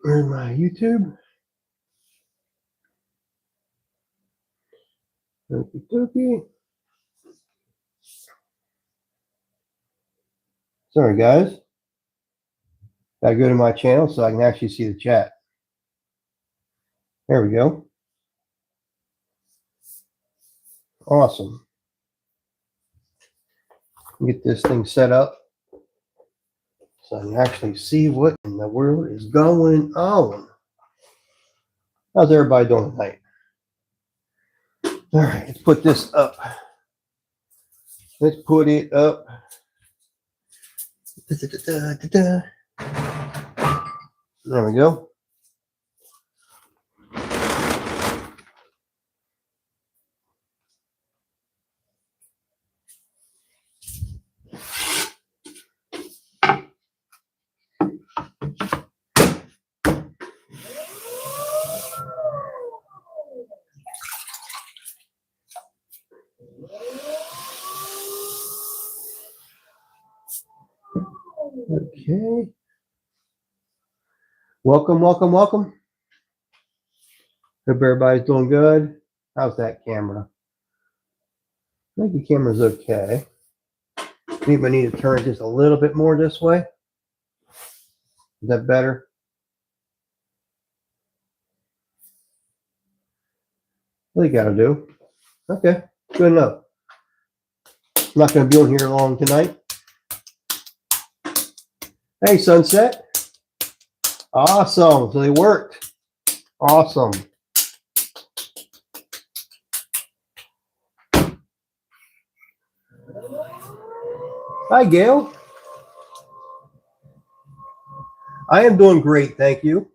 Where's my YouTube? Okie dokie. Sorry, guys. Gotta go to my channel so I can actually see the chat. There we go. Awesome. Get this thing set up so I can actually see what in the world is going on. How's everybody doing tonight? All right, let's put this up. Let's put it up. There we go. Okay. Welcome, welcome, welcome. Hope everybody's doing good. How's that camera? I think the camera's okay. I think I need to turn it just a little bit more this way. Is that better? What do you gotta do? Okay, good enough. I'm not gonna be on here long tonight. Hey, Sunset. Awesome. So they worked. Awesome. Hi, Gail. I am doing great, thank you.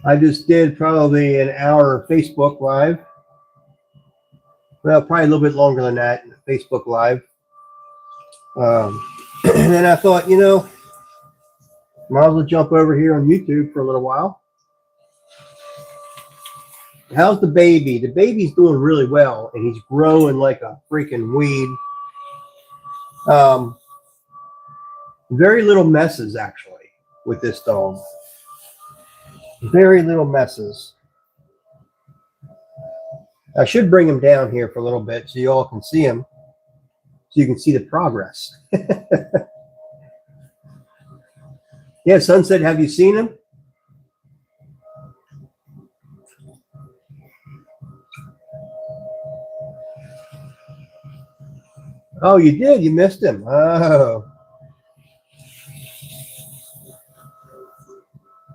I just did probably an hour of Facebook Live. Well, probably a little bit longer than that, Facebook Live. And then I thought, you know, might as well jump over here on YouTube for a little while. How's the baby? The baby's doing really well, and he's growing like a freaking weed. Very little messes, actually, with this dog. Very little messes. I should bring him down here for a little bit so you all can see him, so you can see the progress. Yeah, Sunset, have you seen him? Oh, you did? You missed him? Oh.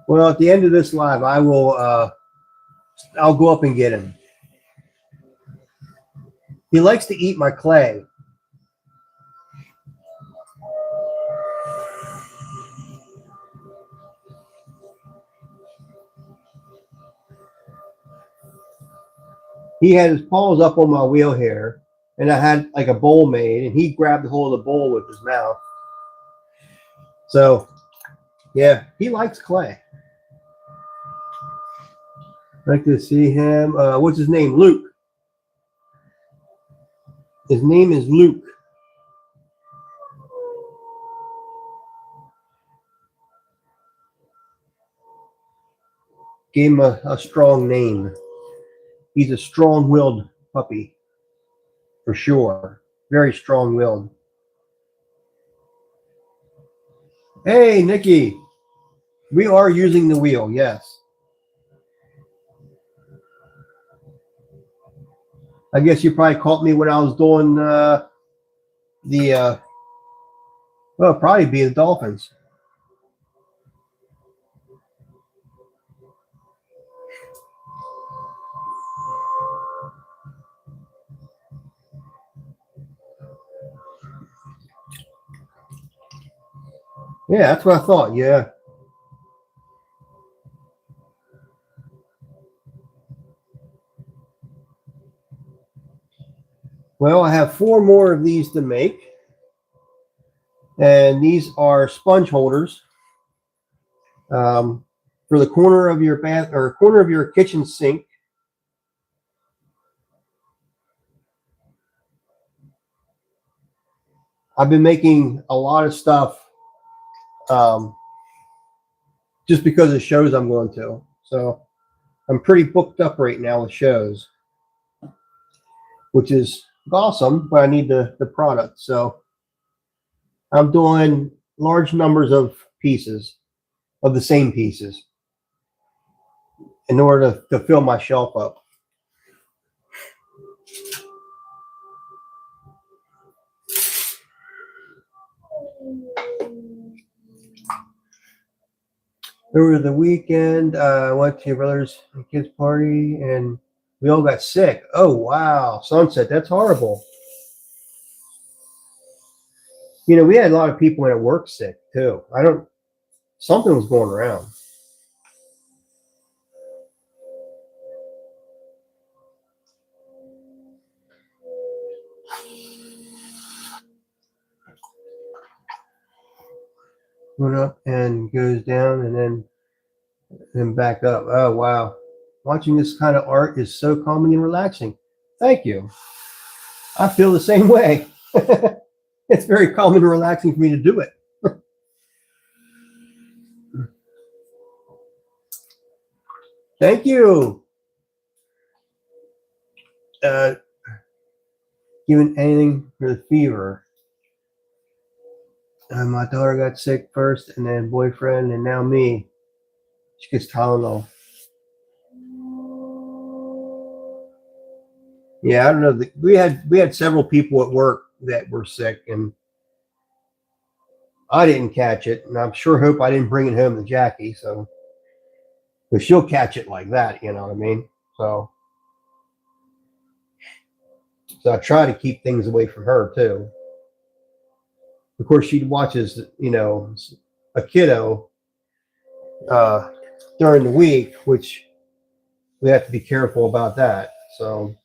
Well, at the end of this live, I will, I'll go up and get him. He likes to eat my clay. He had his paws up on my wheel here, and I had like a bowl made, and he grabbed the whole of the bowl with his mouth. So, yeah, he likes clay. I'd like to see him. What's his name? Luke. His name is Luke. Gave him a strong name. He's a strong-willed puppy, for sure. Very strong-willed. Hey, Nikki. We are using the wheel, yes. I guess you probably caught me when I was doing well, probably be the Dolphins. Yeah, that's what I thought. Yeah. Well, I have 4 more of these to make. And these are sponge holders for the corner of your bath or corner of your kitchen sink. I've been making a lot of stuff just because of shows I'm going to. So I'm pretty booked up right now with shows, which is awesome, but I need the product. So I'm doing large numbers of pieces, of the same pieces, in order to fill my shelf up. Over the weekend, I went to your brother's kids' party, and we all got sick. Oh, wow. Sunset, that's horrible. You know, we had a lot of people at work sick, too. Something was going around. Went up and goes down and then back up. Oh, wow. Watching this kind of art is so calming and relaxing. Thank you. I feel the same way. It's very calming and relaxing for me to do it. Thank you. Given anything for the fever. My daughter got sick first, and then boyfriend, and now me. She gets Tylenol. Yeah, I don't know. We had several people at work that were sick, and I didn't catch it, and I'm sure hope I didn't bring it home to Jackie. So, but she'll catch it like that, you know what I mean? So I try to keep things away from her too. Of course, she watches, you know, a kiddo during the week, which we have to be careful about that. So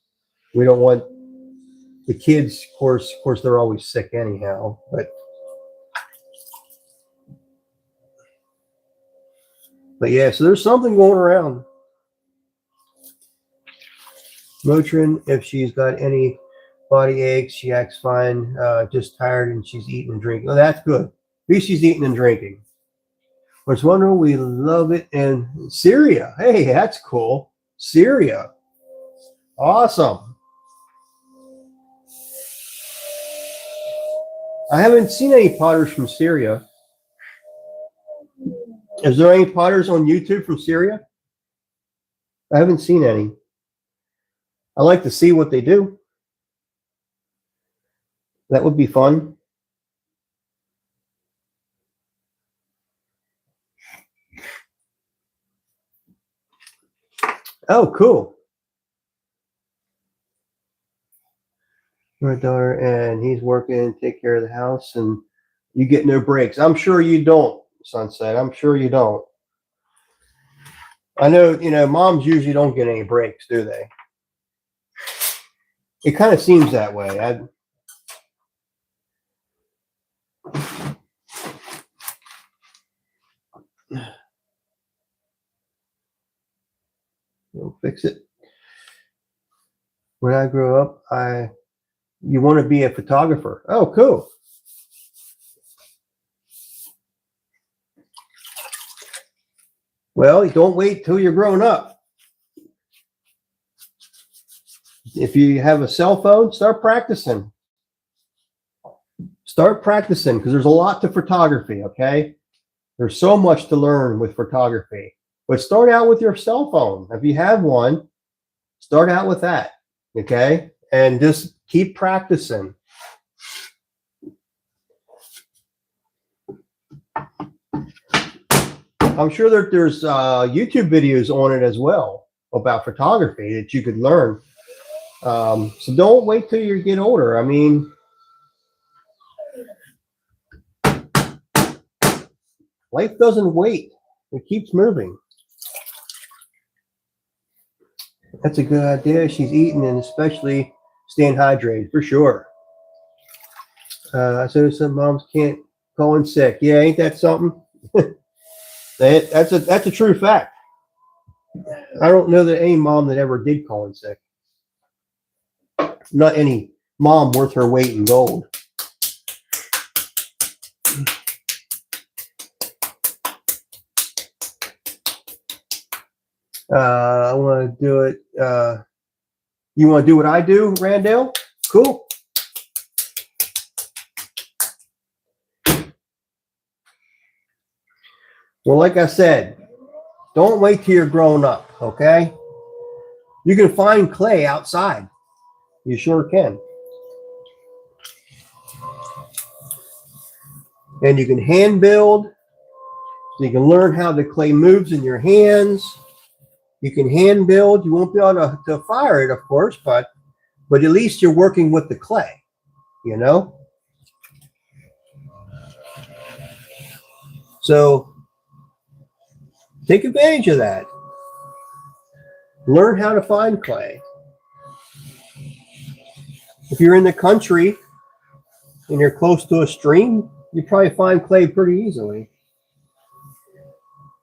we don't want the kids, of course, they're always sick anyhow. But yeah, so there's something going around. Motrin, if she's got any body aches, she acts fine, just tired, and she's eating and drinking. Oh, that's good. At least she's eating and drinking. What's wonderful, we love it in Syria. Hey, that's cool. Syria. Awesome. I haven't seen any potters from Syria. Is there any potters on YouTube from Syria? I haven't seen any. I like to see what they do. That would be fun. Oh, cool. My daughter, and he's working, take care of the house, and you get no breaks. I'm sure you don't, Sunset. I'm sure you don't. I know, you know, moms usually don't get any breaks, do they? It kind of seems that way. We'll fix it. When I grow up, you want to be a photographer. Oh, cool. Well, don't wait till you're grown up. If you have a cell phone, start practicing. Start practicing, because there's a lot to photography, okay? There's so much to learn with photography. But start out with your cell phone. If you have one, start out with that, okay? And just keep practicing. I'm sure that there's YouTube videos on it as well about photography that you could learn. So don't wait till you get older. I mean, life doesn't wait. It keeps moving. That's a good idea. She's eating and especially staying hydrated, for sure. So some moms can't call in sick. Yeah, ain't that something? That's a true fact. I don't know that any mom that ever did call in sick. Not any mom worth her weight in gold. I want to do it. You want to do what I do, Randall? Cool. Well, like I said, don't wait till you're grown up, okay? You can find clay outside. You sure can. And you can hand build. So you can learn how the clay moves in your hands. You can hand build. You won't be able to fire it, of course, but at least you're working with the clay, you know? So take advantage of that. Learn how to find clay. If you're in the country and you're close to a stream, you probably find clay pretty easily.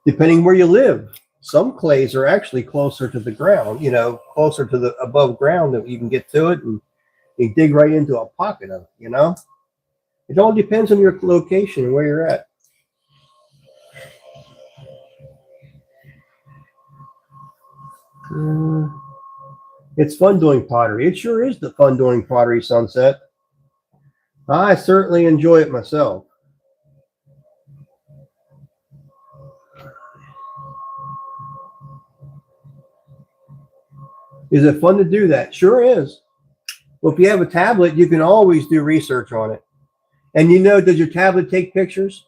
Depending where you live, some clays are actually closer to the ground, you know, closer to the above ground that you can get to it and you dig right into a pocket of it, you know? It all depends on your location and where you're at. It's fun doing pottery. It sure is the fun doing pottery, Sunset. I certainly enjoy it myself. Is it fun to do that? Sure is. Well, if you have a tablet, you can always do research on it. And you know, does your tablet take pictures?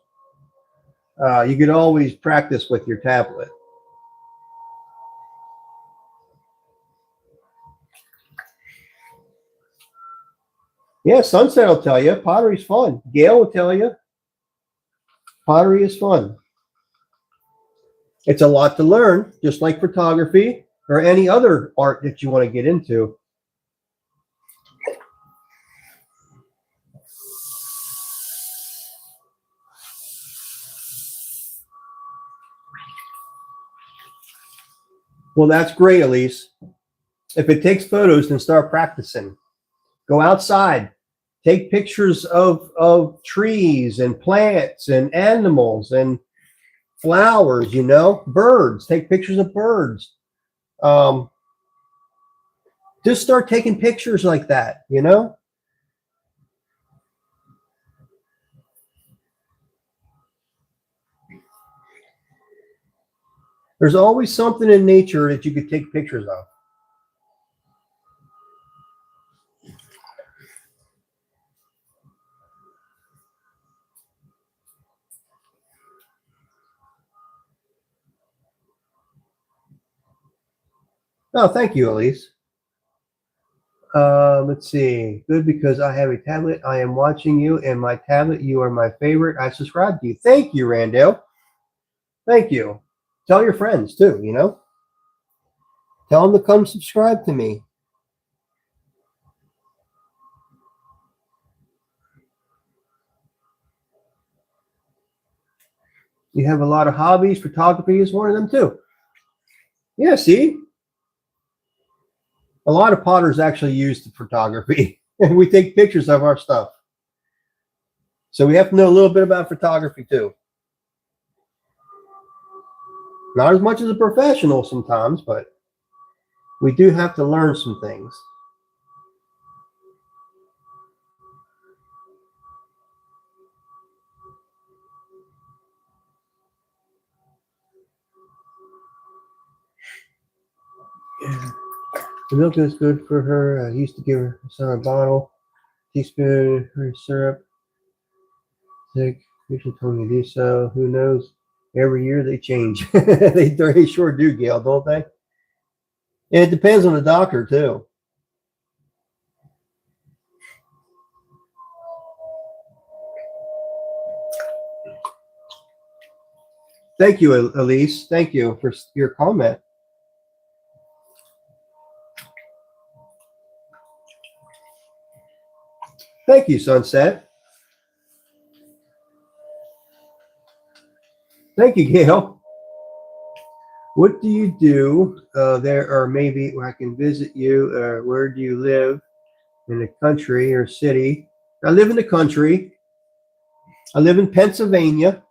You can always practice with your tablet. Yeah, Sunset will tell you. Pottery's fun. Gail will tell you. Pottery is fun. It's a lot to learn, just like photography or any other art that you want to get into. Well, that's great, Elise. If it takes photos, then start practicing. Go outside. Take pictures of trees and plants and animals and flowers, you know, birds. Take pictures of birds. Just start taking pictures like that, you know? There's always something in nature that you could take pictures of. Oh, thank you, Elise. Let's see. Good, because I have a tablet. I am watching you and my tablet. You are my favorite. I subscribe to you. Thank you, Randall. Thank you. Tell your friends too, you know? Tell them to come subscribe to me. You have a lot of hobbies. Photography is one of them too. Yeah, see? A lot of potters actually use the photography. And we take pictures of our stuff. So we have to know a little bit about photography too. Not as much as a professional sometimes, but we do have to learn some things. Yeah. The milk is good for her. I used to give her son a bottle, teaspoon her syrup. Sick. You should told me to do so. Who knows? Every year they change. They sure do, Gail, don't they? And it depends on the doctor too. Thank you, Elise. Thank you for your comment. Thank you, Sunset. Thank you, Gail. What do you do there, or maybe where I can visit you? Where do you live? In the country or city? I live in the country. I live in Pennsylvania.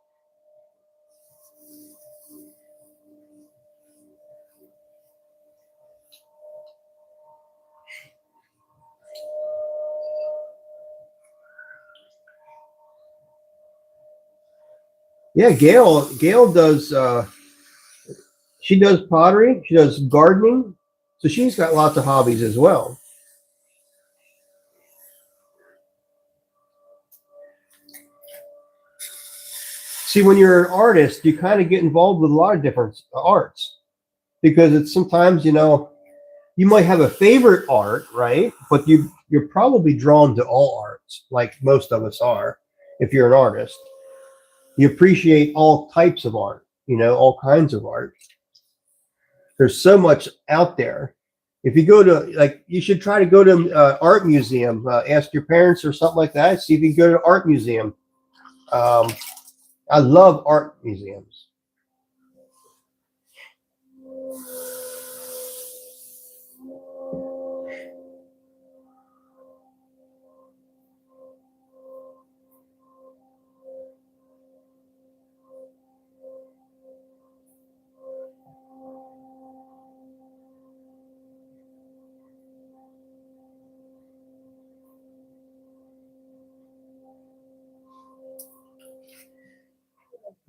Yeah, Gail does. She does pottery. She does gardening. So she's got lots of hobbies as well. See, when you're an artist, you kind of get involved with a lot of different arts because it's sometimes, you might have a favorite art, right? But you're probably drawn to all arts, like most of us are. If you're an artist, you appreciate all types of art, all kinds of art. There's so much out there. If you go to, like, you should try to go to art museum. Ask your parents or something like that. See if you can go to art museum. Um, I love art museums.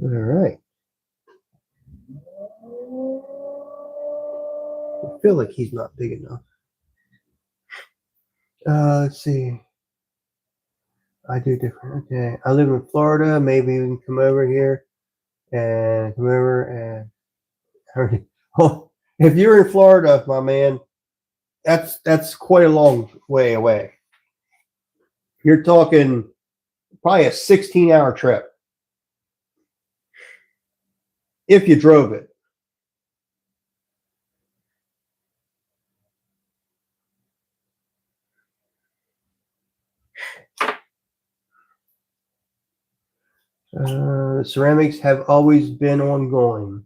All right. I feel like he's not big enough. Let's see. I do different. Okay. I live in Florida. Maybe we can come over here and come over and oh, if you're in Florida, my man, that's quite a long way away. You're talking probably a 16-hour trip if you drove it. Ceramics have always been ongoing.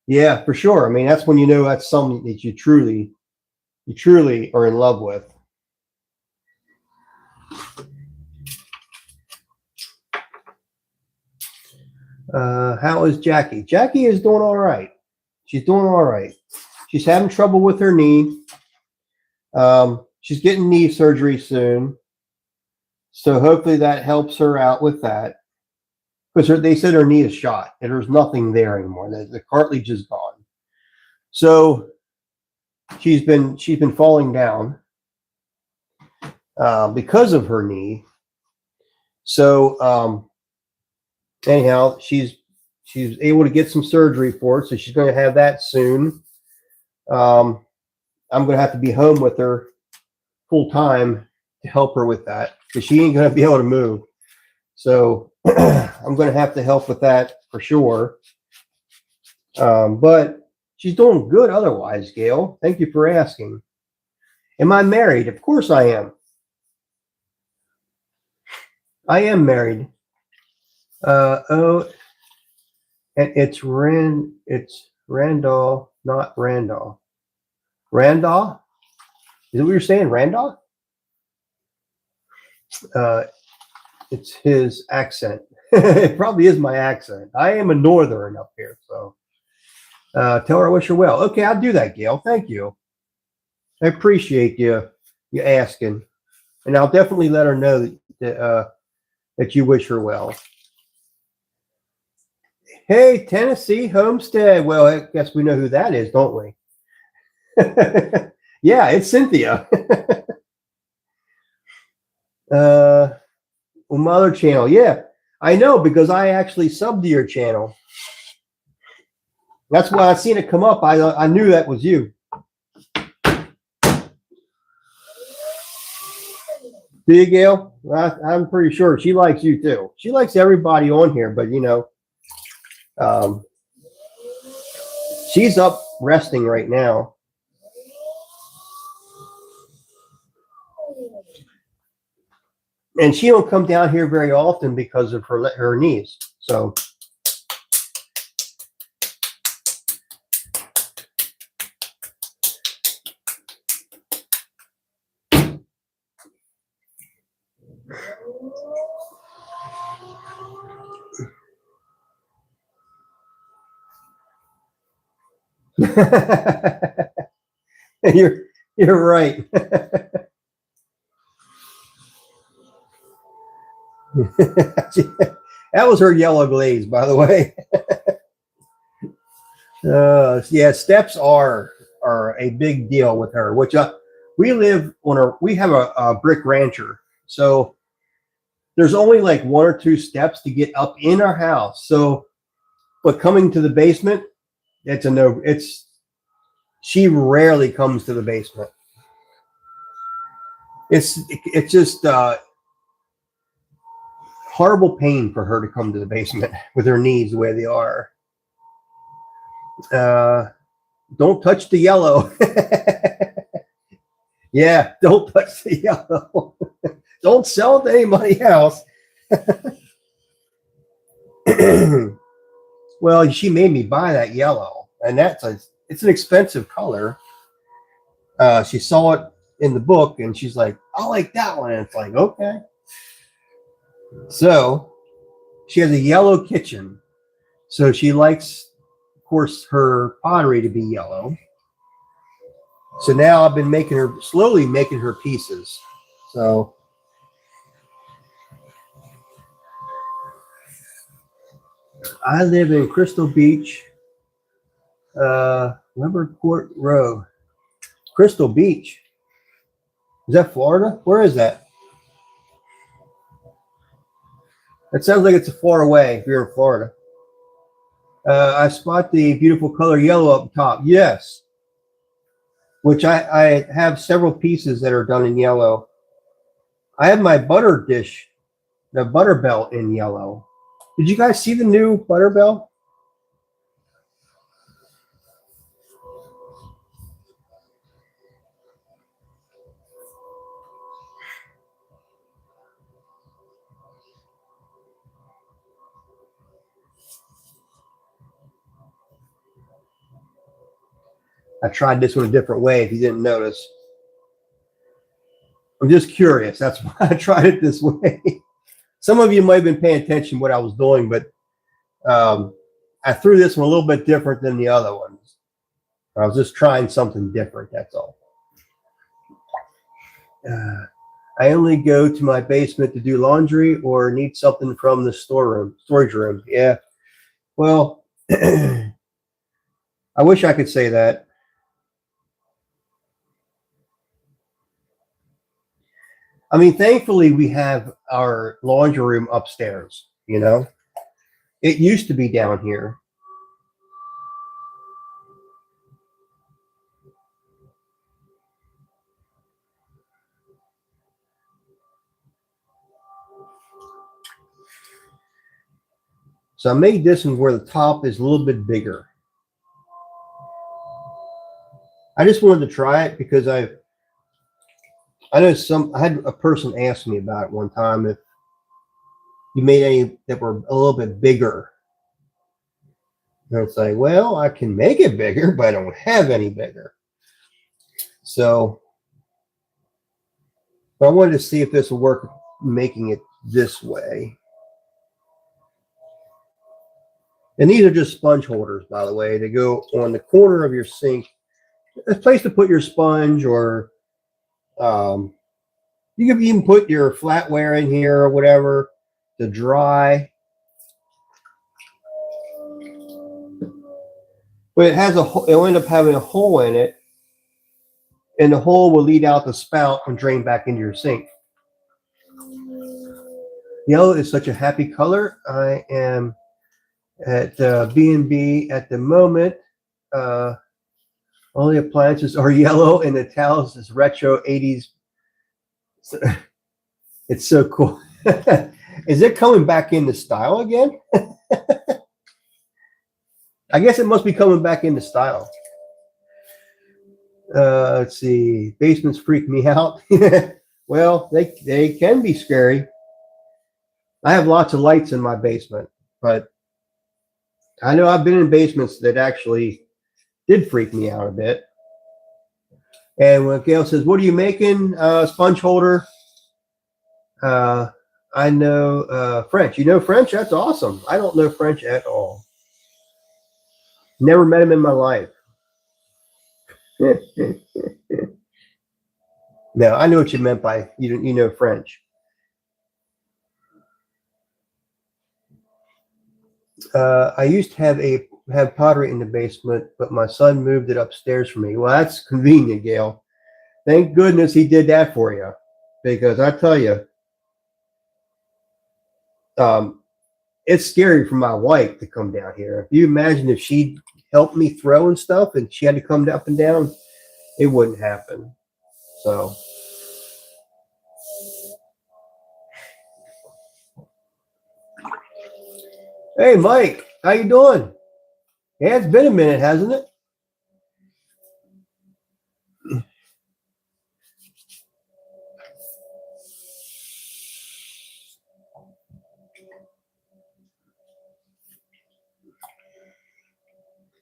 Yeah, for sure. I mean, that's when you know that's something that you truly are in love with. How is Jackie? Jackie is doing all right. She's doing all right. She's having trouble with her knee. She's getting knee surgery soon. So hopefully that helps her out with that. Because they said her knee is shot and there's nothing there anymore. The cartilage is gone. So she's been falling down because of her knee. So anyhow, she's able to get some surgery for it. So she's going to have that soon. I'm going to have to be home with her full time to help her with that because she ain't going to be able to move. So I'm going to have to help with that for sure. But she's doing good otherwise, Gail. Thank you for asking. Am I married? Of course I am. I am married. Oh, and it's Randall, not Randall. Randall? Is it what you're saying, Randall? It's his accent. It probably is my accent. I am a northern up here, so tell her I wish her well. Okay, I'll do that, Gail. Thank you. I appreciate you asking, and I'll definitely let her know that you wish her well. Hey, Tennessee Homestead. Well, I guess we know who that is, don't we? Yeah, it's Cynthia. My other channel. Yeah, I know because I actually subbed to your channel. That's why I seen it come up. I knew that was you. Do you, Gail? I'm pretty sure she likes you too. She likes everybody on here, but she's up resting right now. And she don't come down here very often because of her knees. So you're right. That was her yellow glaze, by the way. Yeah, steps are a big deal with her. Which we live on we have a brick rancher, so there's only like one or two steps to get up in our house. So, but coming to the basement, it's a no. She rarely comes to the basement. It's just horrible pain for her to come to the basement with her knees the way they are. Don't touch the yellow. Yeah, don't touch the yellow. Don't sell it to anybody else. Well, she made me buy that yellow, and it's an expensive color. She saw it in the book, and she's like, "I like that one." And it's like, okay. So she has a yellow kitchen, so she likes, of course, her pottery to be yellow. So now I've been slowly making her pieces. So I live in Crystal Beach, Court Road. Crystal Beach. Is that Florida? Where is that? It sounds like it's far away if you're in Florida. I spot the beautiful color yellow up top. Yes. Which I have several pieces that are done in yellow. I have my butter dish, the butter belt in yellow. Did you guys see the new butter belt? I tried this one a different way if you didn't notice. I'm just curious. That's why I tried it this way. Some of you might have been paying attention to what I was doing, but I threw this one a little bit different than the other ones. I was just trying something different, that's all. I only go to my basement to do laundry or need something from the storage room. Yeah. Well, I wish I could say that. I mean, thankfully, we have our laundry room upstairs, you know? It used to be down here. So I made this one where the top is a little bit bigger. I just wanted to try it because I know I had a person ask me about it one time if you made any that were a little bit bigger. And it's like, well, I can make it bigger, but I don't have any bigger. So I wanted to see if this will work making it this way. And these are just sponge holders, by the way. They go on the corner of your sink. A place to put your sponge, or you can even put your flatware in here or whatever to dry. But it'll end up having a hole in it, and the hole will lead out the spout and drain back into your sink. Yellow is such a happy color. I am at B&B at the moment. All the appliances are yellow, and the towels is retro 80s. It's so cool. Is it coming back into style again? I guess it must be coming back into style. Let's see. Basements freak me out. Well, they can be scary. I have lots of lights in my basement, but I know I've been in basements that actually did freak me out a bit. And when Gail says, "What are you making?" Sponge holder. I know French. You know French? That's awesome. I don't know French at all. Never met him in my life. No, I know what you meant by you know French. I used to have pottery in the basement, but my son moved it upstairs for me. Well, that's convenient, Gail. Thank goodness he did that for you, because I tell you, um, it's scary for my wife to come down here. If you imagine if she helped me throw and stuff, and she had to come up and down, it wouldn't happen. So, hey, Mike, how you doing? Yeah, it's been a minute, hasn't it?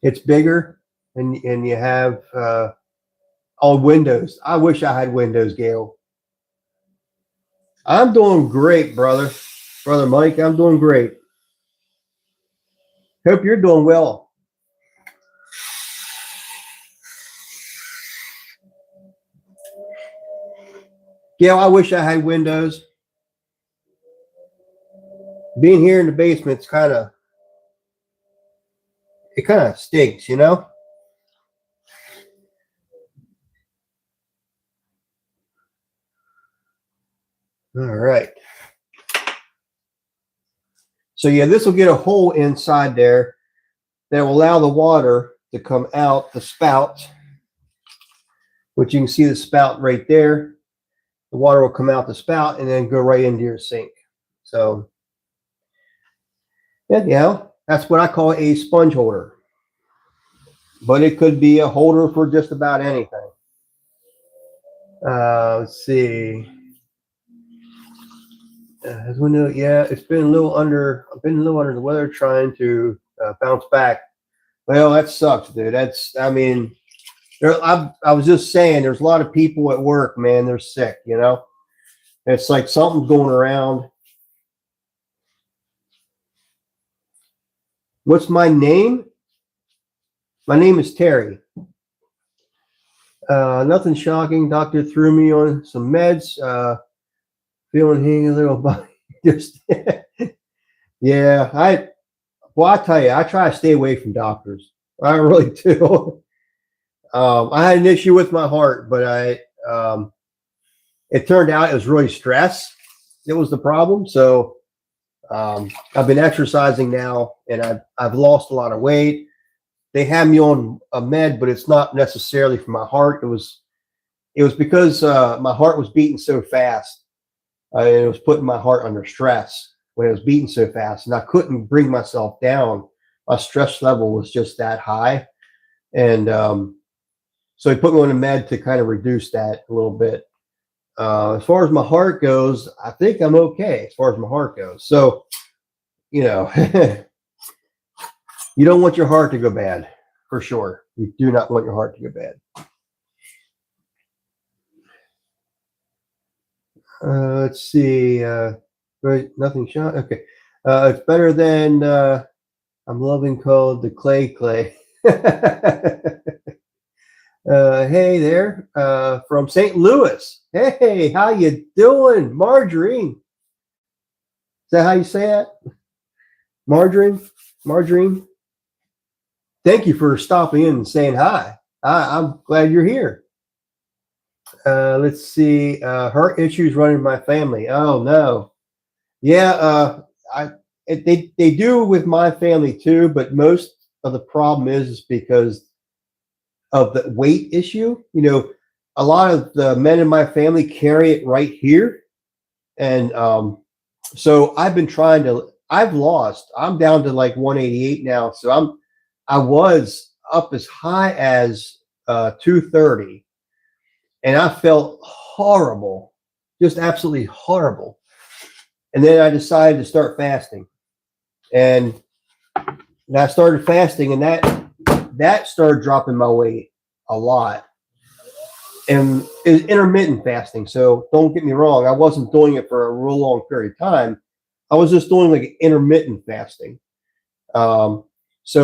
It's bigger, and you have all windows. I wish I had windows, Gail. I'm doing great, brother Mike. I'm doing great. Hope you're doing well. Gail, I wish I had windows. Being here in the basement's kind of stinks, you know. All right. So yeah, this will get a hole inside there that will allow the water to come out the spout, which you can see the spout right there. The water will come out the spout and then go right into your sink. So yeah, that's what I call a sponge holder. But it could be a holder for just about anything. Let's see. Yeah, it's been a little under. I've been a little under the weather, trying to bounce back. Well, that sucks, dude. I mean, I was just saying, there's a lot of people at work, man. They're sick, you know. It's like something's going around. What's my name? My name is Terry. Nothing shocking. Doctor threw me on some meds. Feeling hanging a little body. Just yeah. I tell you, I try to stay away from doctors. I really do. I had an issue with my heart, but it turned out it was really stress. It was the problem. So I've been exercising now, and I've lost a lot of weight. They had me on a med, but it's not necessarily for my heart. It was because my heart was beating so fast. It was putting my heart under stress when it was beating so fast, and I couldn't bring myself down. My stress level was just that high, and so he put me on a med to kind of reduce that a little bit. As far as my heart goes, I think I'm okay as far as my heart goes. So, you know, you don't want your heart to go bad, for sure. You do not want your heart to go bad. Let's see. Right, nothing shot. Okay. It's better than I'm loving code the clay. Hey there, from St. Louis. Hey, how you doing, Margarine? Is that how you say that? Margarine. Thank you for stopping in and saying hi. I'm glad you're here. Let's see. Heart issues running my family. Oh no. Yeah. They do with my family too, but most of the problem is because of the weight issue. You know, a lot of the men in my family carry it right here, and so I've been trying to. I've lost. I'm down to like 188 now, so I was up as high as 230, and I felt horrible, just absolutely horrible. And then I decided to start fasting, and I started fasting, and that started dropping my weight a lot. And it's intermittent fasting, so don't get me wrong, I wasn't doing it for a real long period of time. I was just doing like intermittent fasting. So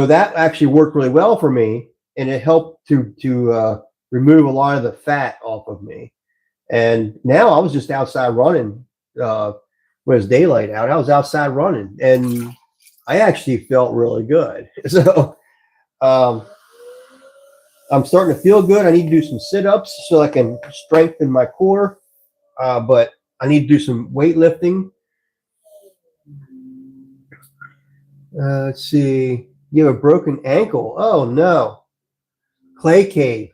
that actually worked really well for me, and it helped to remove a lot of the fat off of me. And now I was just outside running when it's daylight out. I was outside running, and I actually felt really good. So um, I'm starting to feel good. I need to do some sit-ups so I can strengthen my core, but I need to do some weightlifting. Let's see. You have a broken ankle. Oh no, clay cave.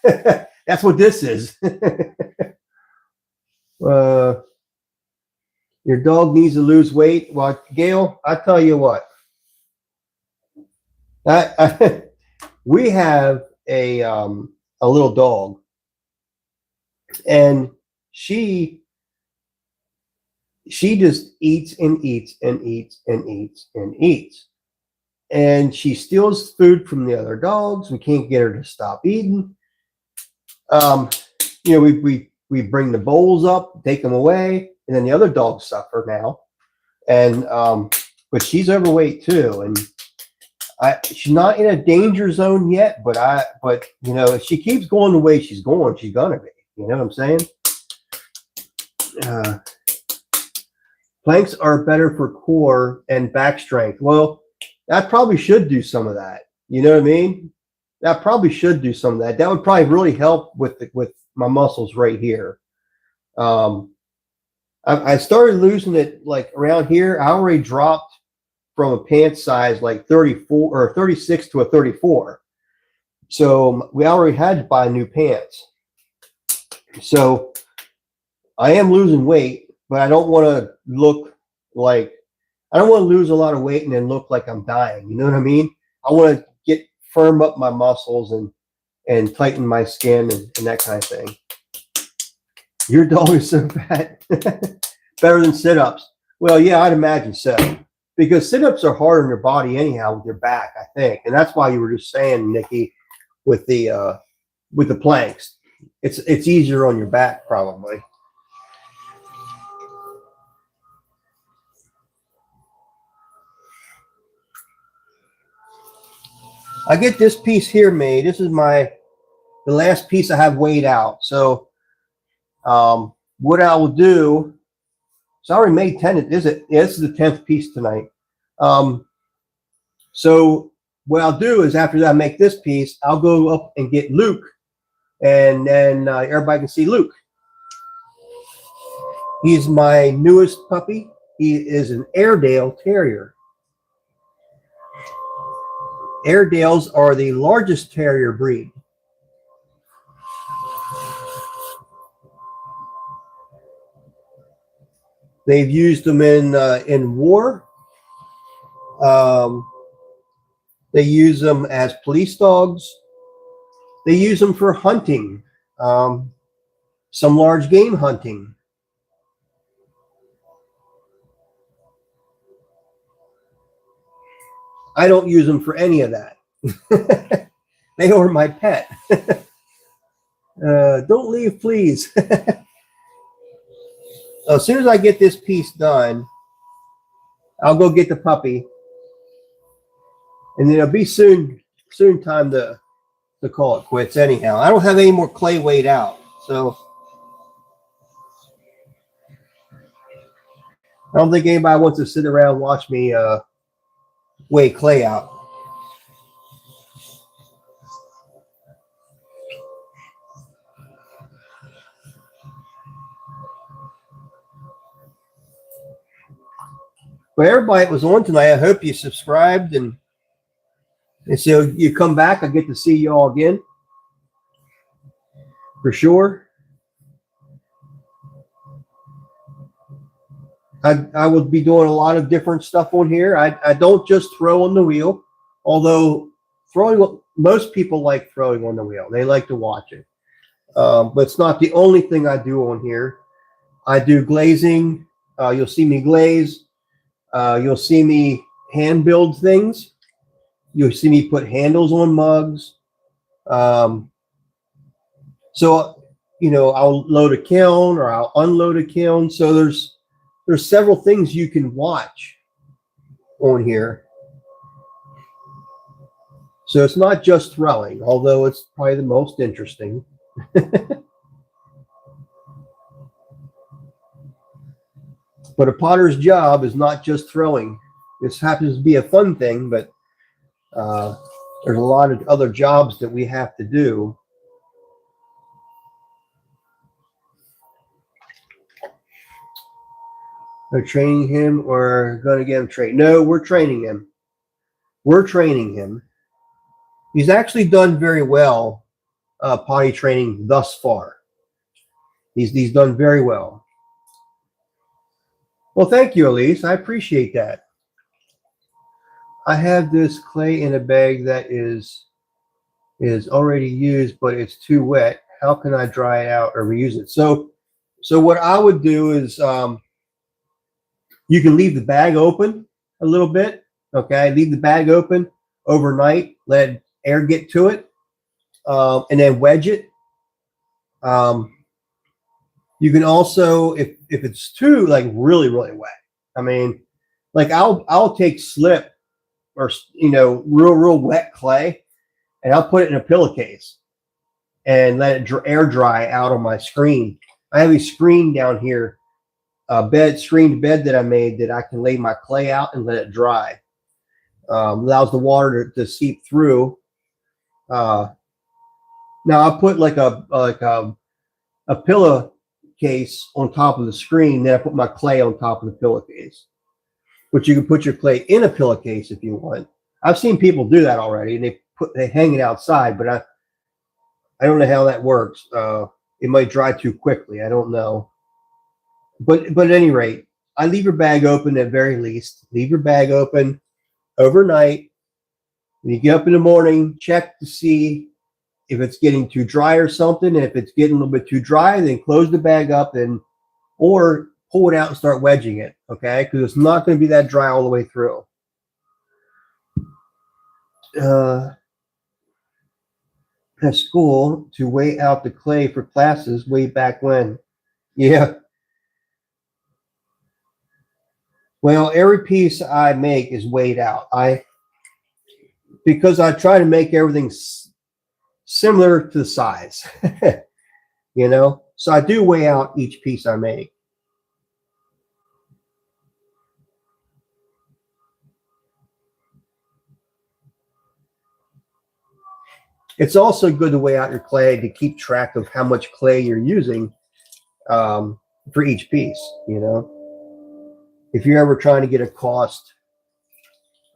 That's what this is. uh, your dog needs to lose weight. Well, Gail, I tell you what. I, we have a little dog, and she she just eats and eats and eats and eats and eats, and she steals food from the other dogs. We can't get her to stop eating. Um, we bring the bowls up, take them away, and then the other dogs suffer now. And but she's overweight too, and she's not in a danger zone yet. But if she keeps going the way she's going, she's gonna be. You know what I'm saying? Uh, Planks are better for core and back strength. Well, that probably should do some of that. You know what I mean? That probably should do some of that. That would probably really help with my muscles right here. Um, I started losing it like around here. I already dropped from a pant size like 34 or 36 to a 34. So we already had to buy new pants. So I am losing weight, but I don't want to look like I don't want to lose a lot of weight and then look like I'm dying. You know what I mean? I want to get firm up my muscles and tighten my skin and that kind of thing. Your dog is so fat. Better than sit-ups. Well, yeah, I'd imagine so. Because sit-ups are hard on your body anyhow with your back, I think. And that's why you were just saying, Nikki, with the planks. It's easier on your back probably. I get this piece here made. This is the last piece I have weighed out. So what I will do, so I already made 10. Is it? Yeah, this is the 10th piece tonight. So what I'll do is after I make this piece, I'll go up and get Luke, and then everybody can see Luke. He's my newest puppy. He is an Airedale Terrier. Airedales are the largest terrier breed. They've used them in war. They use them as police dogs. They use them for hunting, some large game hunting. I don't use them for any of that. They are my pet. Don't leave, please. As soon as I get this piece done, I'll go get the puppy, and then it'll be soon time to call it quits. Anyhow, I don't have any more clay weighed out, so I don't think anybody wants to sit around and watch me weigh clay out. But everybody that was on tonight, I hope you subscribed and so you come back. I get to see you all again for sure. I will be doing a lot of different stuff on here. I don't just throw on the wheel, although most people like throwing on the wheel. They like to watch it. But it's not the only thing I do on here. I do glazing. You'll see me glaze. You'll see me hand build things. You'll see me put handles on mugs. So, I'll load a kiln or I'll unload a kiln. So there's several things you can watch on here. So it's not just throwing, although it's probably the most interesting. But a potter's job is not just throwing. This happens to be a fun thing, but there's a lot of other jobs that we have to do. They're training him or going to get him trained. No, we're training him. We're training him. He's actually done very well potty training thus far. He's done very well. Well, thank you, Elise. I appreciate that. I have this clay in a bag that is already used, but it's too wet. How can I dry it out or reuse it? So what I would do is you can leave the bag open a little bit. Okay, leave the bag open overnight. Let air get to it, and then wedge it. You can also, if it's too like really wet, I mean, like I'll take slip or real wet clay, and I'll put it in a pillowcase and let it air dry out on my screen. I have a screen down here, a screened bed that I made that I can lay my clay out and let it dry. Allows the water to seep through. Now I put like a pillowcase on top of the screen. Then I put my clay on top of the pillowcase. But you can put your clay in a pillowcase if you want. I've seen people do that already, and they hang it outside. But I don't know how that works. It might dry too quickly. I don't know. But at any rate, I leave your bag open at very least. Leave your bag open overnight. When you get up in the morning, check to see if it's getting too dry or something. And if it's getting a little bit too dry, then close the bag up or pull it out and start wedging it. Okay, because it's not going to be that dry all the way through. At school to weigh out the clay for classes way back when. Yeah. Well, every piece I make is weighed out. Because I try to make everything similar to the size, So I do weigh out each piece I make. It's also good to weigh out your clay to keep track of how much clay you're using for each piece, If you're ever trying to get a cost,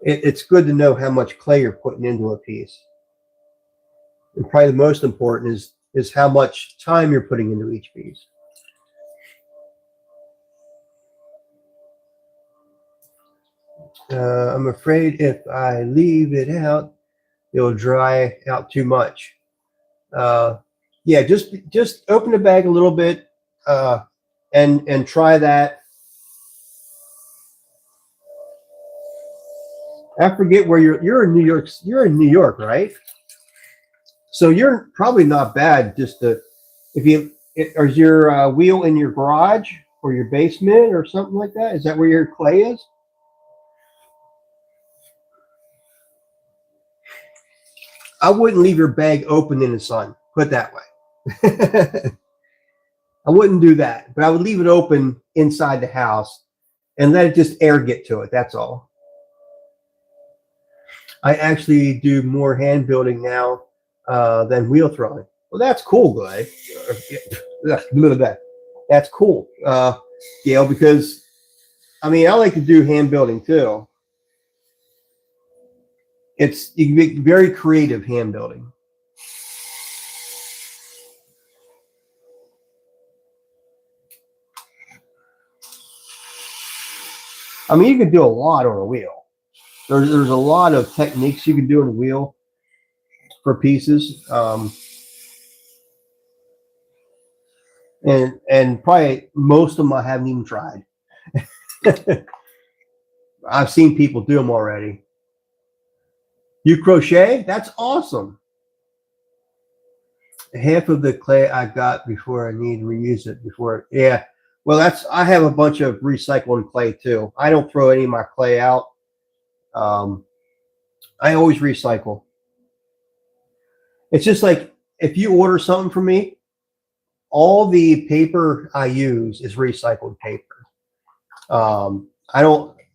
it's good to know how much clay you're putting into a piece. And probably the most important is how much time you're putting into each piece. I'm afraid if I leave it out, it'll dry out too much. Yeah, just open the bag a little bit and try that. I forget where you're in New York. You're in New York, right? So you're probably not bad. Is your wheel in your garage or your basement or something like that? Is that where your clay is? I wouldn't leave your bag open in the sun. Put it that way. I wouldn't do that, but I would leave it open inside the house and let it just air get to it. That's all. I actually do more hand building now than wheel throwing. Well, that's cool, guy. That's cool, Gail, because I like to do hand building too. You can make very creative hand building. You can do a lot on a wheel. There's a lot of techniques you can do on a wheel for pieces. And probably most of them I haven't even tried. I've seen people do them already. You crochet? That's awesome. Half of the clay I got before I need to reuse it before. Yeah. Well, I have a bunch of recycled clay too. I don't throw any of my clay out. I always recycle. It's just like if you order something from me, all the paper I use is recycled paper. I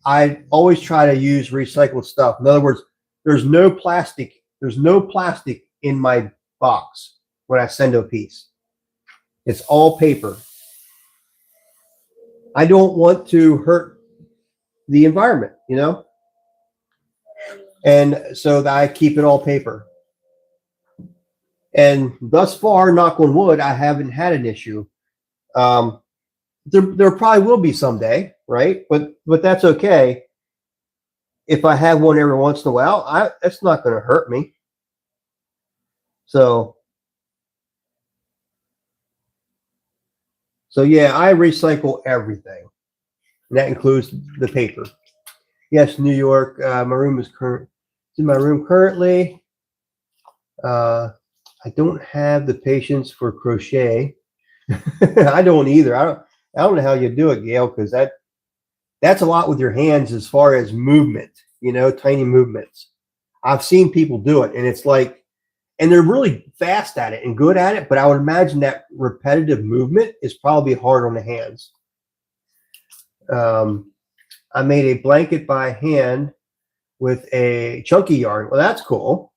I always try to use recycled stuff. In other words, there's no plastic. There's no plastic in my box when I send a piece. It's all paper. I don't want to hurt the environment, you know? And so that I keep it all paper. And thus far, knock on wood, I haven't had an issue. There probably will be someday, right? But that's okay. If I have one every once in a while, that's not going to hurt me. So yeah, I recycle everything. And that includes the paper. Yes, New York. My room is in my room currently. I don't have the patience for crochet. I don't either. I don't know how you do it, Gail, because that's a lot with your hands as far as movement, you know, tiny movements. I've seen people do it, and it's like, and they're really fast at it and good at it, but I would imagine that repetitive movement is probably hard on the hands. I made a blanket by hand with a chunky yarn. Well, that's cool.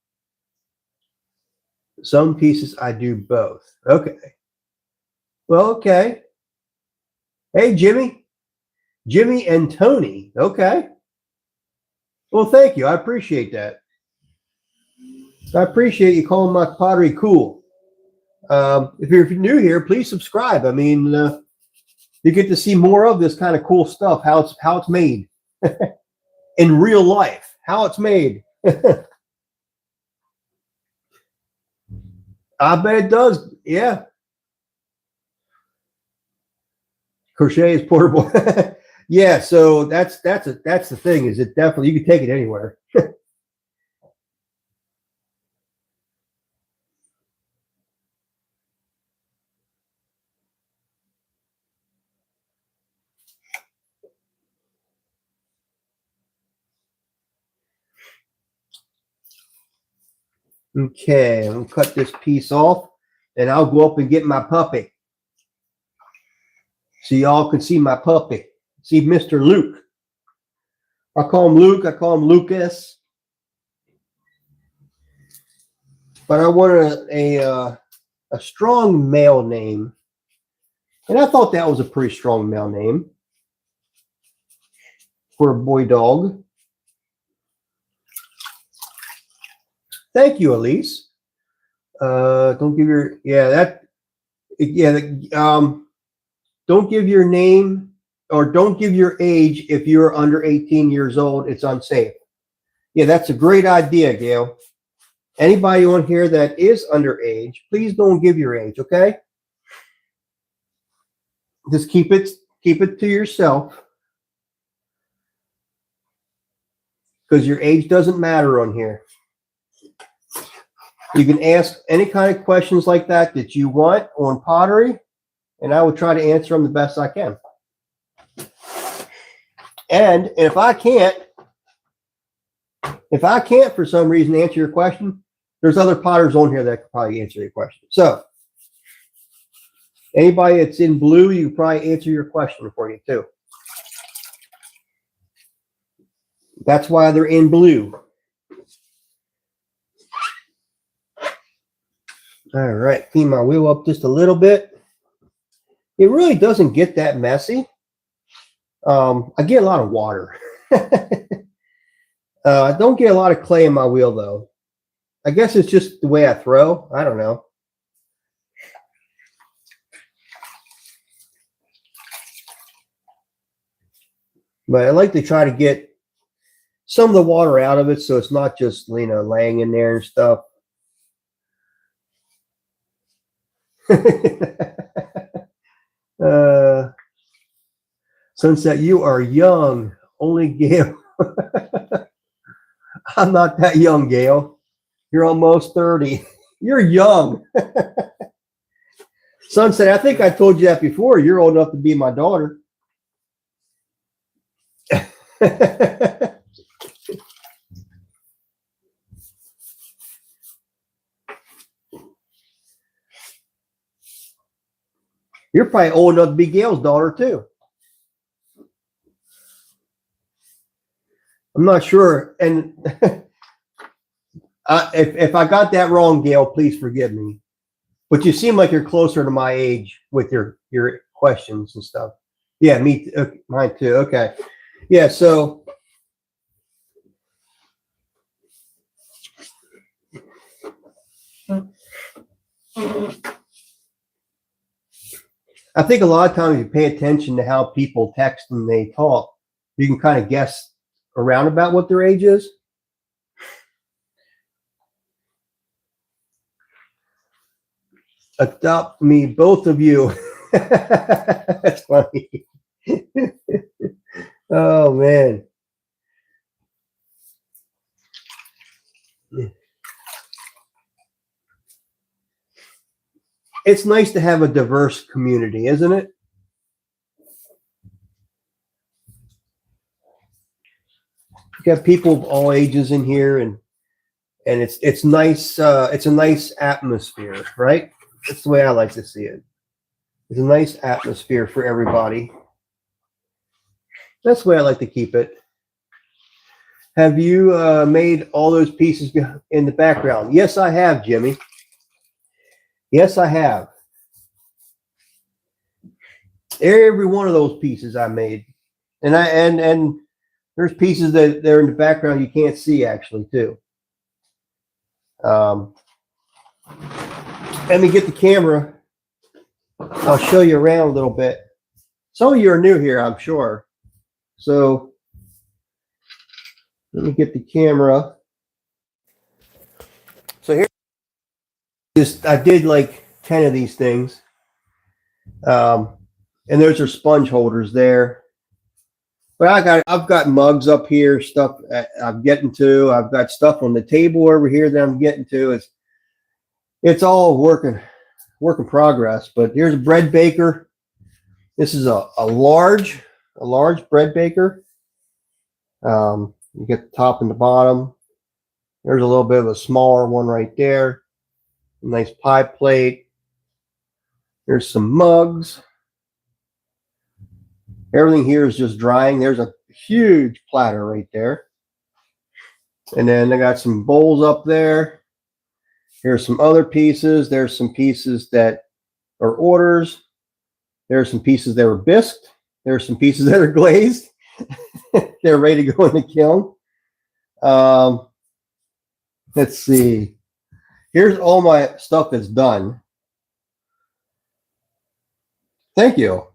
Some pieces I do both. Okay. Well, okay. Hey, Jimmy and Tony. Okay. Well, thank you. I appreciate that. I appreciate you calling my pottery cool. If you're new here, please subscribe. I mean, you get to see more of this kind of cool stuff, how it's made in real life, how it's made. I bet it does. Yeah. Crochet is portable. Yeah. So that's the thing, is it definitely, you can take it anywhere. Okay, I'm gonna cut this piece off, and I'll go up and get my puppy, so y'all can see my puppy. See Mr. Luke. I call him Luke. I call him Lucas, but I wanted a strong male name, and I thought that was a pretty strong male name for a boy dog. Thank you, Elise. Don't give your don't give your name, or don't give your age if you're under 18 years old. It's unsafe. Yeah, that's a great idea, Gail. Anybody on here that is underage, please don't give your age, okay? Just keep it to yourself, because your age doesn't matter on here. You can ask any kind of questions like that you want on pottery, and I will try to answer them the best I can. And if I can't for some reason answer your question, there's other potters on here that could probably answer your question. So anybody that's in blue, you can probably answer your question for you too. That's why they're in blue. All right, clean my wheel up just a little bit. It really doesn't get that messy. I get a lot of water. I don't get a lot of clay in my wheel, though. I guess it's just the way I throw. I don't know. But I like to try to get some of the water out of it, so it's not just, laying in there and stuff. Sunset, you are young. Only Gail. I'm not that young, Gail. You're almost 30. You're young. Sunset, I think I told you that before. You're old enough to be my daughter. You're probably old enough to be Gail's daughter, too. I'm not sure. And if I got that wrong, Gail, please forgive me. But you seem like you're closer to my age with your questions and stuff. Yeah, me, mine too. Okay. Yeah. So I think a lot of times you pay attention to how people text and they talk, you can kind of guess around about what their age is. Adopt me, both of you. That's funny. Oh man. It's nice to have a diverse community, isn't it? You got people of all ages in here, and it's nice. It's a nice atmosphere, right? That's the way I like to see it. It's a nice atmosphere for everybody. That's the way I like to keep it. Have you made all those pieces in the background? Yes, I have, Jimmy. Yes, I have. Every one of those pieces I made, and there's pieces that they're in the background you can't see actually too. Let me get the camera. I'll show you around a little bit. Some of you are new here, I'm sure. So let me get the camera. So here, I did like 10 of these things. And those are sponge holders there. But I've got mugs up here, stuff I'm getting to. I've got stuff on the table over here that I'm getting to. It's all work in progress. But here's a bread baker. This is a large bread baker. You get the top and the bottom. There's a little bit of a smaller one right there. A nice pie plate. There's some mugs. Everything here is just drying. There's a huge platter right there. And then I got some bowls up there. Here's some other pieces. There's some pieces that are orders. There's some pieces that were bisqued. There's some pieces that are glazed. They're ready to go in the kiln. Let's see. Here's all my stuff that's done. Thank you.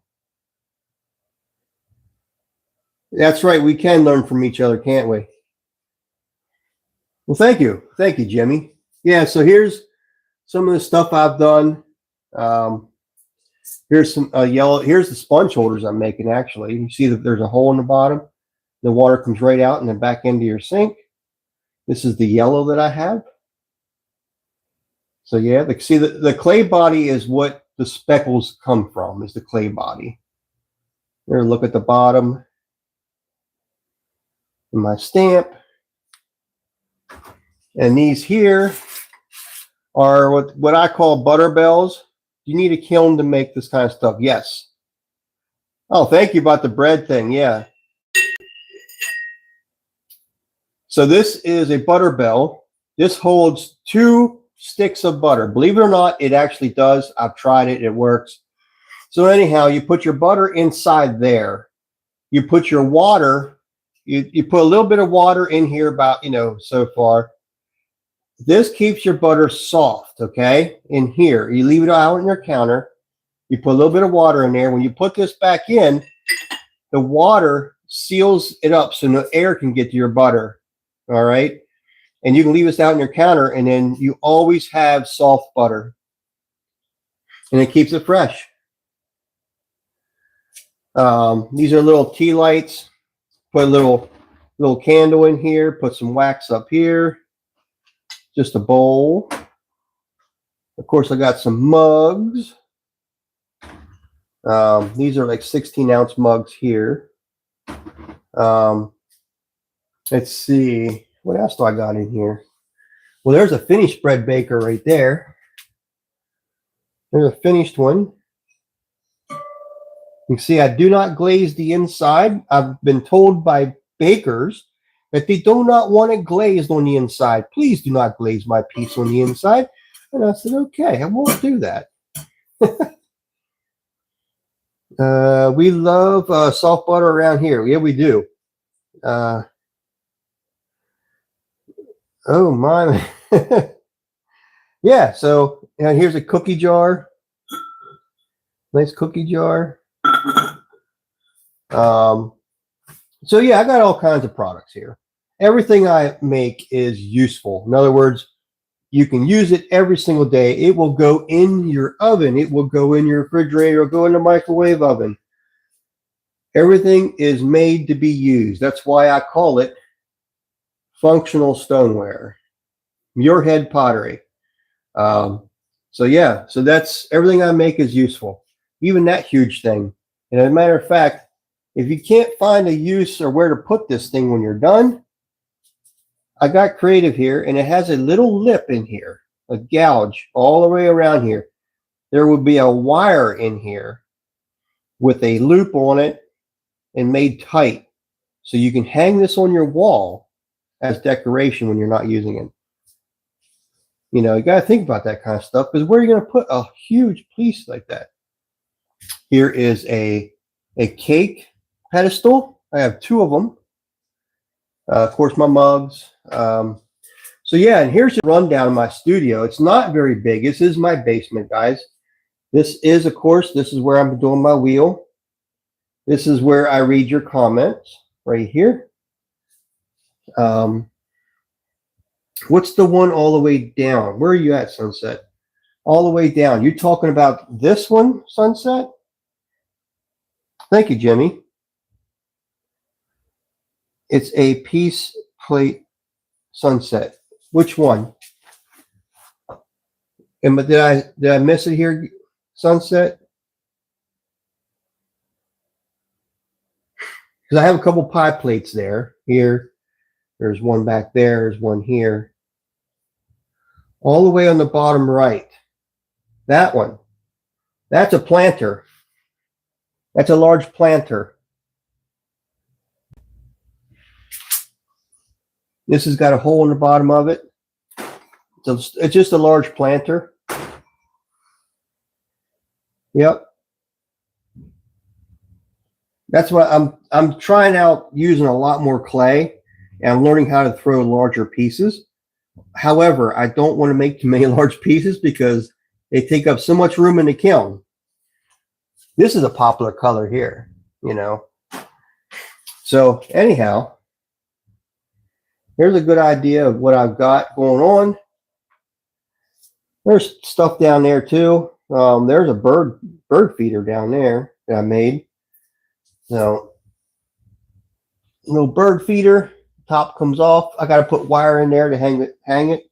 That's right. We can learn from each other, can't we? Well, thank you. Thank you, Jimmy. Yeah, so here's some of the stuff I've done. Here's some yellow. Here's the sponge holders I'm making, actually. You see that there's a hole in the bottom. The water comes right out and then back into your sink. This is the yellow that I have. So yeah, see the clay body is what the speckles come from, is the clay body. There, look at the bottom. And my stamp. And these here are what I call butter bells. You need a kiln to make this kind of stuff. Yes. Oh, thank you about the bread thing. Yeah. So this is a butter bell. This holds 2 sticks of butter. Believe it or not, it actually does. I've tried it. It works. So anyhow, you put your butter inside there. You put your water. You put a little bit of water in here about, so far. This keeps your butter soft, okay? In here. You leave it out on your counter. You put a little bit of water in there. When you put this back in, the water seals it up so no air can get to your butter, all right? And you can leave this out on your counter, and then you always have soft butter. And it keeps it fresh. These are little tea lights. Put a little candle in here. Put some wax up here. Just a bowl. Of course, I got some mugs. These are like 16-ounce mugs here. Let's see. What else do I got in here? Well, there's a finished bread baker right there. There's a finished one. You can see I do not glaze the inside. I've been told by bakers that they do not want it glazed on the inside. Please do not glaze my piece on the inside. And I said, okay, I won't do that. We love soft butter around here. Yeah, we do. Oh my. Yeah, so here's a cookie jar. Nice cookie jar. So yeah, I got all kinds of products here. Everything I make is useful. In other words, you can use it every single day. It will go in your oven. It will go in your refrigerator. It'll go in the microwave oven. Everything is made to be used. That's why I call it functional stoneware. Muirhead Pottery. So yeah, so that's everything I make is useful. Even that huge thing. And as a matter of fact, if you can't find a use or where to put this thing when you're done, I got creative here, and it has a little lip in here, a gouge all the way around here. There would be a wire in here with a loop on it and made tight. So you can hang this on your wall as decoration when you're not using it. You know, you got to think about that kind of stuff, because where are you going to put a huge piece like that? Here is a cake pedestal. I have two of them. Of course, my mugs. So yeah, and here's a rundown of my studio. It's not very big. This is my basement, guys. This is, of course, this is where I'm doing my wheel. This is where I read your comments, right here. What's the one all the way down? Where are you at, Sunset? All the way down. You talking about this one, Sunset? Thank you, Jimmy. It's a piece plate Sunset. Which one? Did I miss it here, Sunset? Because I have a couple pie plates there. Here, there's one back there. There's one here. All the way on the bottom right. That one. That's a planter. That's a large planter. This has got a hole in the bottom of it. So it's just a large planter. Yep. That's what I'm trying out, using a lot more clay, and I'm learning how to throw larger pieces. However, I don't want to make too many large pieces because they take up so much room in the kiln. This is a popular color here, you know. So anyhow, here's a good idea of what I've got going on. There's stuff down there too. There's a bird feeder down there that I made. So, little bird feeder. Top comes off. I got to put wire in there to hang it.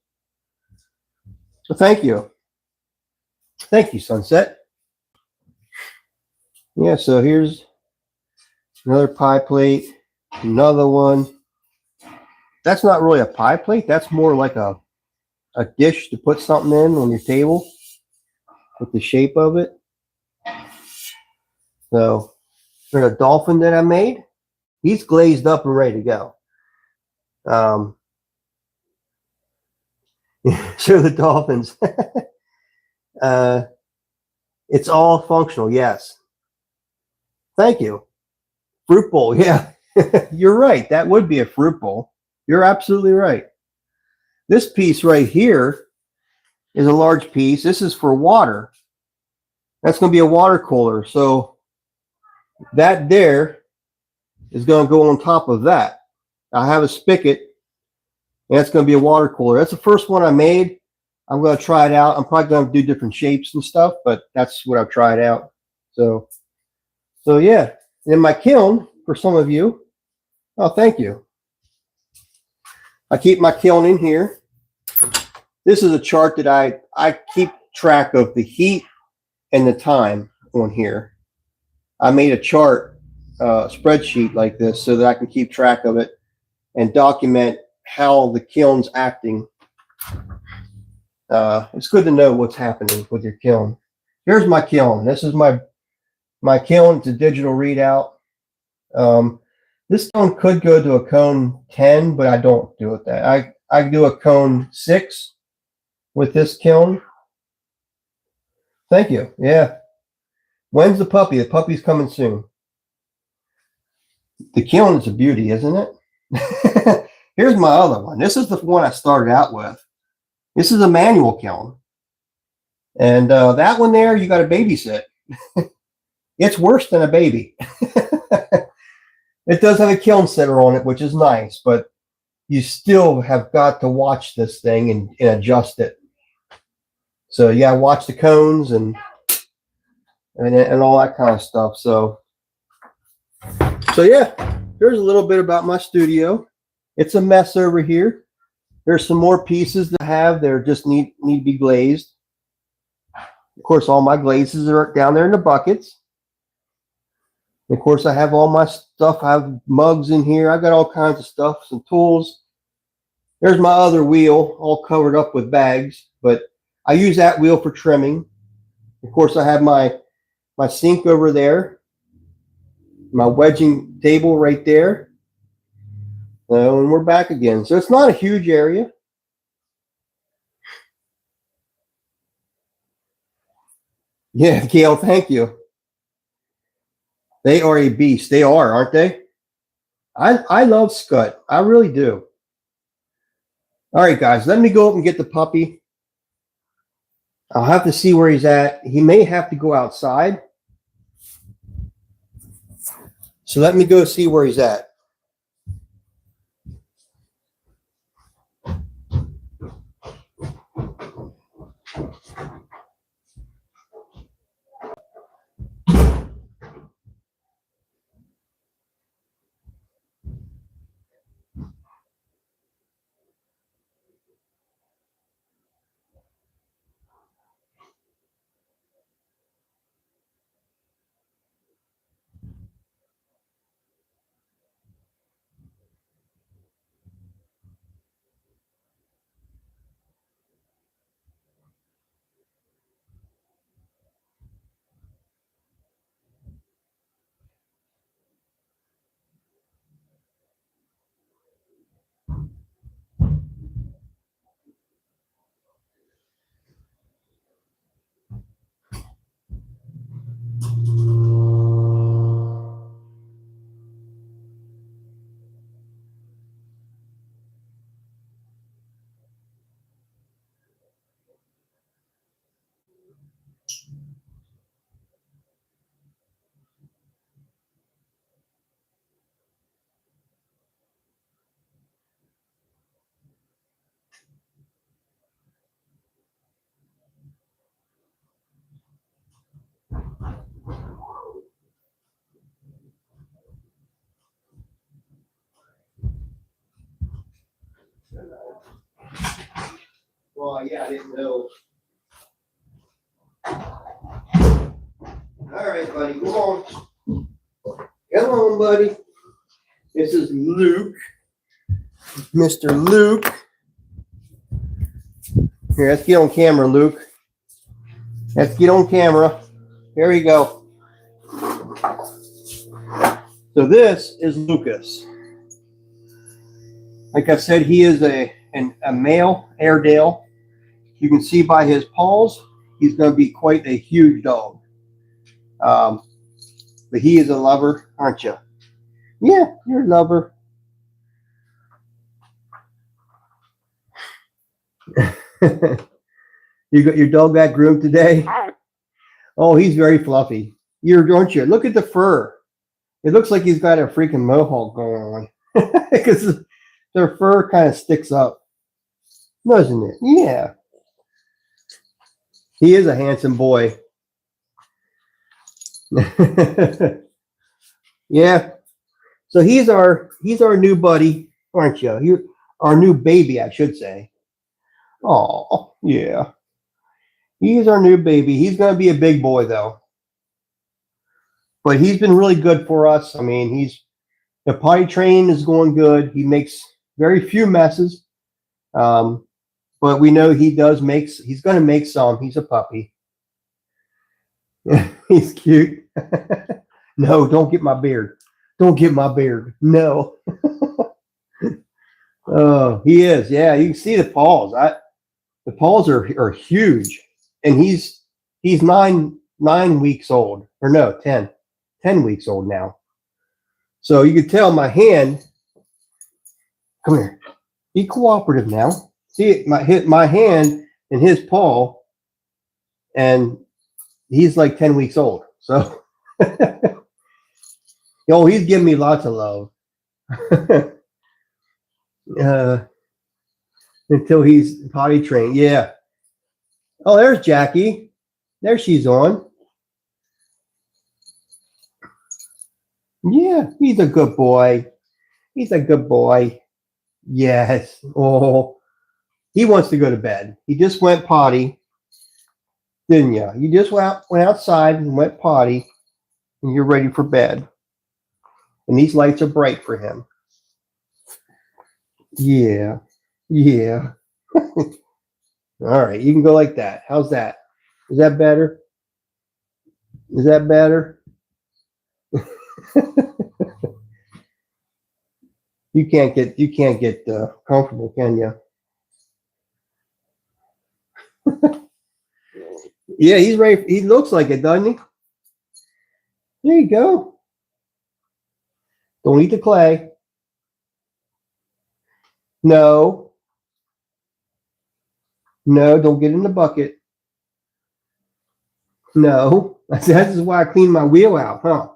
So thank you, Sunset. Yeah. So here's another pie plate. Another one. That's not really a pie plate. That's more like a dish to put something in on your table with the shape of it. So there's a dolphin that I made. He's glazed up and ready to go. Show the dolphins. It's all functional, yes. Thank you. Fruit bowl, yeah. You're right. That would be a fruit bowl. You're absolutely right. This piece right here is a large piece. This is for water. That's going to be a water cooler. So that there is going to go on top of that. I have a spigot, and that's going to be a water cooler. That's the first one I made. I'm going to try it out. I'm probably going to do different shapes and stuff, but that's what I've tried out. So yeah. And in my kiln, for some of you, oh, thank you. I keep my kiln in here. This is a chart that I keep track of the heat and the time on here. I made a chart, spreadsheet like this, so that I can keep track of it and document how the kiln's acting. It's good to know what's happening with your kiln. Here's my kiln. This is my kiln. It's a digital readout. This cone could go to a cone 10, but I don't do it that. I do a cone 6 with this kiln. Thank you. Yeah. When's the puppy? The puppy's coming soon. The kiln is a beauty, isn't it? Here's my other one. This is the one I started out with. This is a manual kiln. And that one there, you got to babysit. It's worse than a baby. It does have a kiln setter on it, which is nice, but you still have got to watch this thing and adjust it. So you got to watch the cones and all that kind of stuff. So yeah, there's a little bit about my studio. It's a mess over here. There's some more pieces to have. They just need to be glazed. Of course, all my glazes are down there in the buckets. Of course, I have all my stuff. I have mugs in here. I got all kinds of stuff, some tools. There's my other wheel, all covered up with bags, but I use that wheel for trimming. Of course, I have my sink over there, my wedging table right there. And we're back again. So it's not a huge area. Yeah, Gail, thank you. They are a beast. They are, aren't they? I love Scut. I really do. All right, guys, let me go up and get the puppy. I'll have to see where he's at. He may have to go outside. So let me go see where he's at. Well, yeah, I didn't know. All right, buddy, come on. Come on, buddy. This is Luke. Mr. Luke. Here, let's get on camera, Luke. Let's get on camera. Here we go. So this is Lucas. Like I said, he is a male Airedale. You can see by his paws, he's going to be quite a huge dog. But he is a lover, aren't you? Yeah, you're a lover. You got your dog back groomed today? Oh, he's very fluffy. Aren't you? Look at the fur. It looks like he's got a freaking mohawk going on. Because their fur kind of sticks up. Doesn't it? Yeah. He is a handsome boy. Yeah. So he's our new buddy, aren't you? Our new baby, I should say. Oh, yeah. He's our new baby. He's going to be a big boy, though. But he's been really good for us. I mean, the potty train is going good. He makes very few messes. But we know he's going to make some. He's a puppy. He's cute. No, don't get my beard. Don't get my beard. No. Oh, he is. Yeah, you can see the paws. The paws are huge, and he's 9 weeks old, or no, 10 weeks old now. So you can tell my hand. Come here. Be cooperative now. See my hand and his paw, and he's like 10 weeks old. So, he's giving me lots of love. Until he's potty trained. Yeah. Oh, there's Jackie. There she's on. Yeah, he's a good boy. He's a good boy. Yes. Oh, he wants to go to bed. He just went potty, didn't you? You just went outside and went potty, and you're ready for bed. And these lights are bright for him. Yeah. Yeah. All right, you can go like that. How's that? Is that better? Is that better? You can't get comfortable, can you? Yeah, he's ready. He looks like it, doesn't he? There you go. Don't eat the clay. No. No, don't get in the bucket. No. This is why I cleaned my wheel out, huh?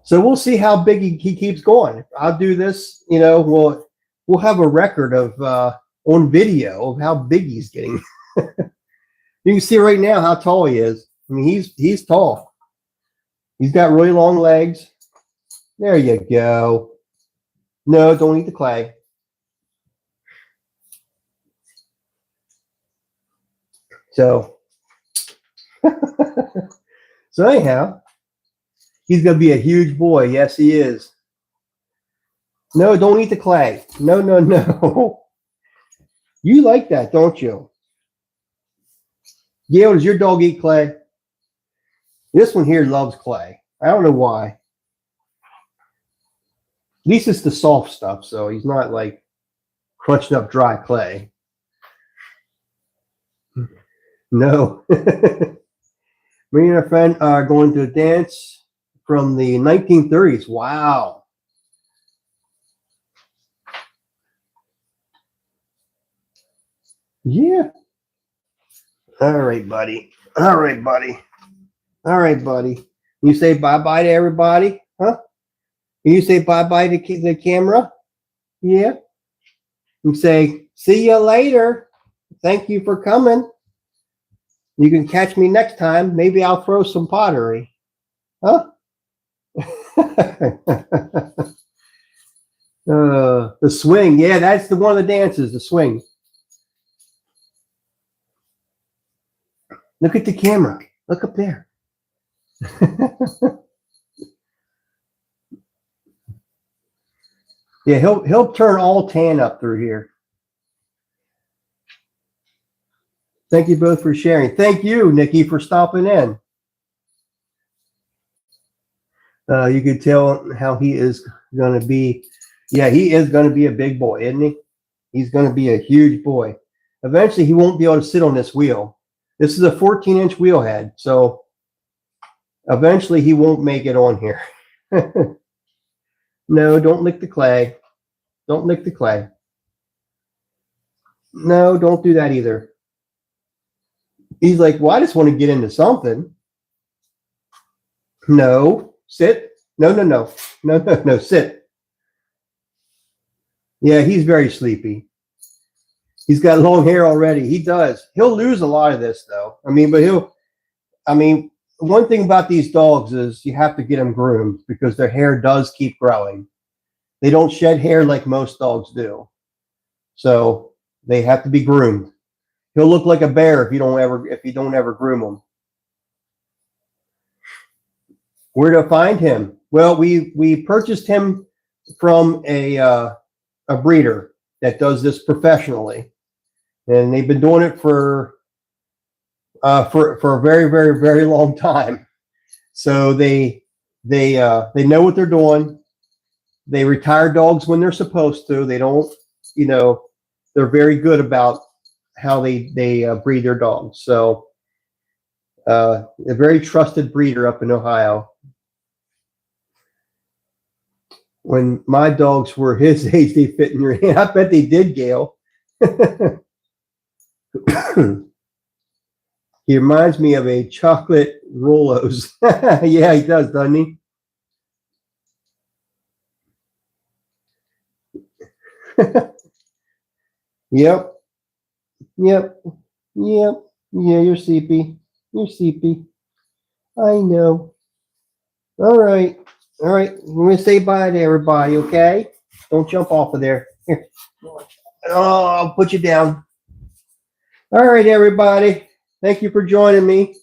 So we'll see how big he keeps going. I'll do this, we'll have a record of on video of how big he's getting. You can see right now how tall he is. I mean, he's tall. He's got really long legs. There you go. No, don't eat the clay. So, so anyhow, he's going to be a huge boy. Yes, he is. No, don't eat the clay. No, no, no. You like that, don't you? Gail, does your dog eat clay? This one here loves clay. I don't know why. At least it's the soft stuff, so he's not like crunching up dry clay. No. Me and a friend are going to a dance from the 1930s. Wow. Yeah. All right, buddy. All right, buddy. All right, buddy. You say bye-bye to everybody? Huh? You say bye-bye to the camera? Yeah. You say, see you later. Thank you for coming. You can catch me next time. Maybe I'll throw some pottery. Huh? The swing. Yeah, that's one of the dances, the swing. Look at the camera. Look up there. Yeah, he'll turn all tan up through here. Thank you both for sharing. Thank you, Nikki, for stopping in. You can tell how he is going to be. Yeah, he is going to be a big boy, isn't he? He's going to be a huge boy. Eventually, he won't be able to sit on this wheel. This is a 14-inch wheel head, so eventually he won't make it on here. No, don't lick the clay. Don't lick the clay. No, don't do that either. He's like, well, I just want to get into something. No, sit. No, no, no. No, no, no, sit. Yeah, he's very sleepy. He's got long hair already. He does. He'll lose a lot of this, though. One thing about these dogs is you have to get them groomed because their hair does keep growing. They don't shed hair like most dogs do. So they have to be groomed. He'll look like a bear if you don't ever groom him. Where to find him? Well, we purchased him from a breeder that does this professionally, and they've been doing it for a very, very, very long time. So they know what they're doing. They retire dogs when they're supposed to. They don't, they're very good about how they breed their dogs. So a very trusted breeder up in Ohio. When my dogs were his age, they fit in your hand. I bet they did, Gail. He reminds me of a chocolate Rolos. Yeah, he does, doesn't he? Yep. Yep. Yep. Yeah, you're sleepy. You're sleepy. I know. All right. All right. We're going to say bye to everybody, okay? Don't jump off of there. Here. Oh, I'll put you down. All right, everybody. Thank you for joining me.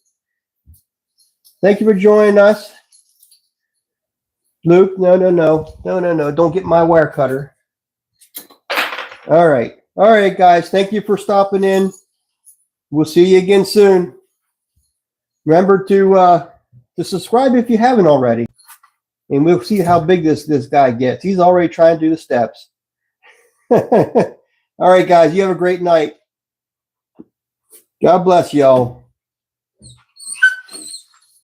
Thank you for joining us. Luke, no. Don't get my wire cutter. All right. All right, guys. Thank you for stopping in. We'll see you again soon. Remember to subscribe if you haven't already. And we'll see how big this guy gets. He's already trying to do the steps. All right, guys. You have a great night. God bless y'all.